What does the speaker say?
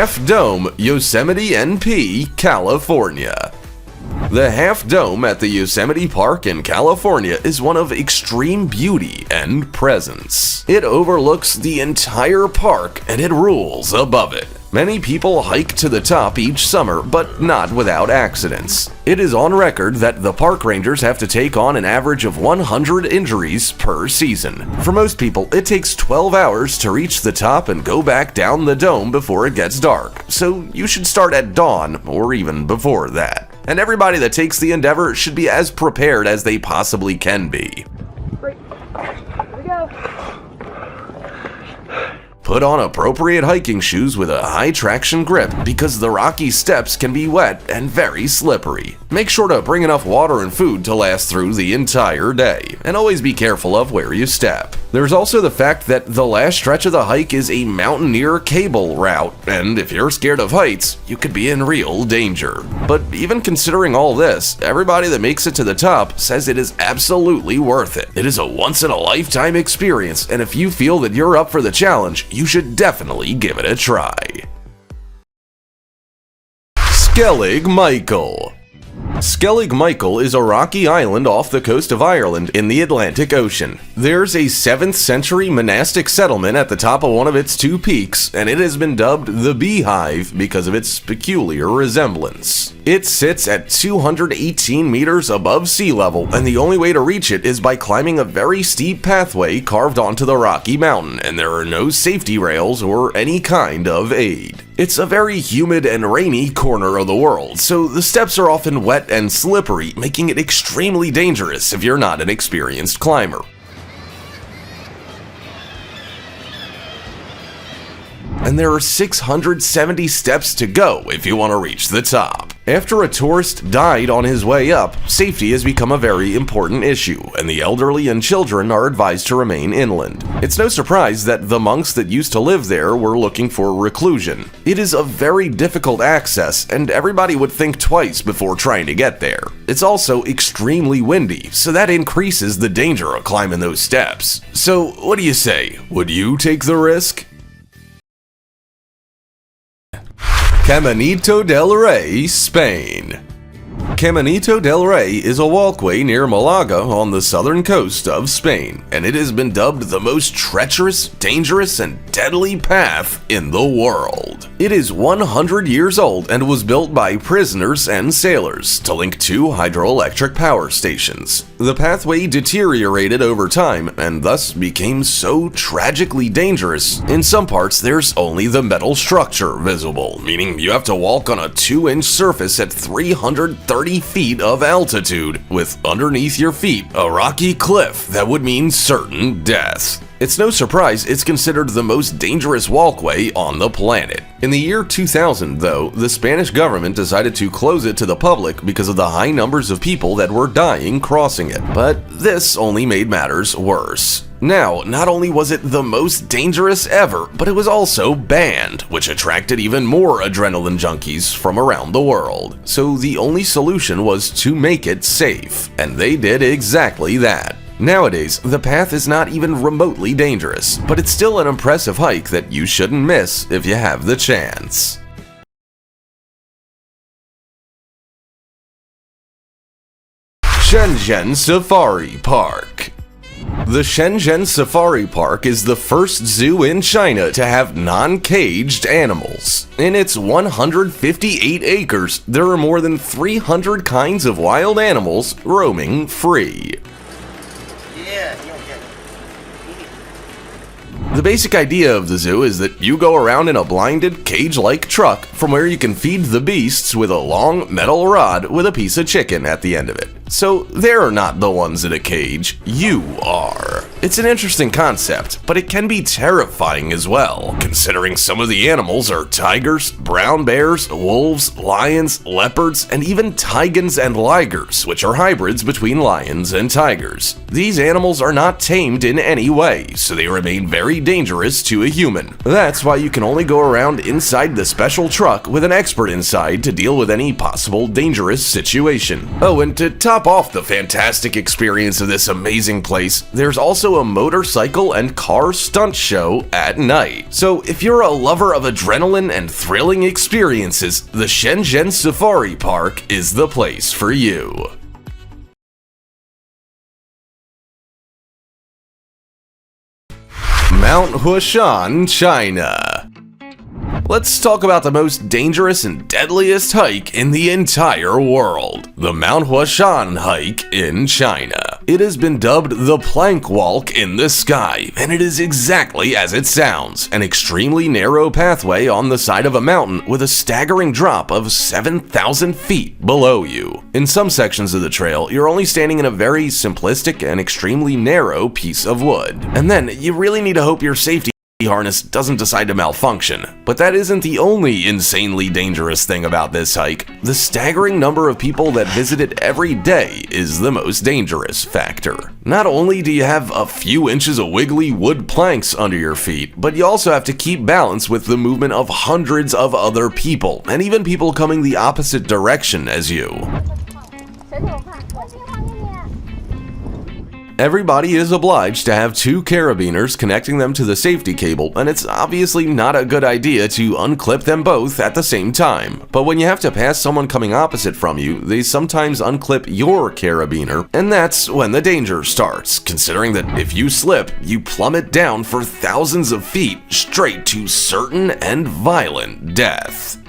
Half Dome, Yosemite NP, California. The Half Dome at the Yosemite Park in California is one of extreme beauty and presence. It overlooks the entire park and it rules above it. Many people hike to the top each summer, but not without accidents. It is on record that the park rangers have to take on an average of 100 injuries per season. For most people, it takes 12 hours to reach the top and go back down the dome before it gets dark, so you should start at dawn or even before that. And everybody that takes the endeavor should be as prepared as they possibly can be. Great. Here we go. Put on appropriate hiking shoes with a high traction grip because the rocky steps can be wet and very slippery. Make sure to bring enough water and food to last through the entire day, and always be careful of where you step. There's also the fact that the last stretch of the hike is a mountaineer cable route, and if you're scared of heights, you could be in real danger. But even considering all this, everybody that makes it to the top says it is absolutely worth it. It is a once-in-a-lifetime experience, and if you feel that you're up for the challenge, you should definitely give it a try. Skellig Michael. Skellig Michael is a rocky island off the coast of Ireland in the Atlantic Ocean. There's a 7th century monastic settlement at the top of one of its two peaks, and it has been dubbed the Beehive because of its peculiar resemblance. It sits at 218 meters above sea level, and the only way to reach it is by climbing a very steep pathway carved onto the rocky mountain, and there are no safety rails or any kind of aid. It's a very humid and rainy corner of the world, so the steps are often wet and slippery, making it extremely dangerous if you're not an experienced climber. And there are 670 steps to go if you want to reach the top. After a tourist died on his way up, safety has become a very important issue, and the elderly and children are advised to remain inland. It's no surprise that the monks that used to live there were looking for reclusion. It is a very difficult access, and everybody would think twice before trying to get there. It's also extremely windy, so that increases the danger of climbing those steps. So, what do you say? Would you take the risk? Caminito del Rey, Spain. Caminito del Rey is a walkway near Malaga on the southern coast of Spain, and it has been dubbed the most treacherous, dangerous, and deadly path in the world. It is 100 years old and was built by prisoners and sailors to link two hydroelectric power stations. The pathway deteriorated over time and thus became so tragically dangerous. In some parts, there's only the metal structure visible, meaning you have to walk on a 2-inch surface at 330 feet of altitude, with underneath your feet a rocky cliff that would mean certain death. It's no surprise it's considered the most dangerous walkway on the planet. In the year 2000, though, the Spanish government decided to close it to the public because of the high numbers of people that were dying crossing it. But this only made matters worse. Now, not only was it the most dangerous ever, but it was also banned, which attracted even more adrenaline junkies from around the world. So the only solution was to make it safe, and they did exactly that. Nowadays, the path is not even remotely dangerous, but it's still an impressive hike that you shouldn't miss if you have the chance. Shenzhen Safari Park. The Shenzhen Safari Park is the first zoo in China to have non-caged animals. In its 158 acres, there are more than 300 kinds of wild animals roaming free. The basic idea of the zoo is that you go around in a blinded, cage-like truck from where you can feed the beasts with a long metal rod with a piece of chicken at the end of it. So they're not the ones in a cage, you are. It's an interesting concept, but it can be terrifying as well, considering some of the animals are tigers, brown bears, wolves, lions, leopards, and even tigans and ligers, which are hybrids between lions and tigers. These animals are not tamed in any way, so they remain very dangerous to a human. That's why you can only go around inside the special truck with an expert inside to deal with any possible dangerous situation. Oh, and to top off the fantastic experience of this amazing place, there's also also a motorcycle and car stunt show at night. So if you're a lover of adrenaline and thrilling experiences, the Shenzhen Safari Park is the place for you. Mount Huashan, China. Let's talk about the most dangerous and deadliest hike in the entire world, the Mount Huashan hike in China. It has been dubbed the plank walk in the sky, and it is exactly as it sounds, an extremely narrow pathway on the side of a mountain with a staggering drop of 7,000 feet below you. In some sections of the trail, you're only standing in a very simplistic and extremely narrow piece of wood. And then you really need to hope your safety harness doesn't decide to malfunction. But that isn't the only insanely dangerous thing about this hike. The staggering number of people that visit it every day is the most dangerous factor. Not only do you have a few inches of wiggly wood planks under your feet, but you also have to keep balance with the movement of hundreds of other people, and even people coming the opposite direction as you. Everybody is obliged to have two carabiners connecting them to the safety cable, and it's obviously not a good idea to unclip them both at the same time. But when you have to pass someone coming opposite from you, they sometimes unclip your carabiner, and that's when the danger starts, considering that if you slip, you plummet down for thousands of feet straight to certain and violent death.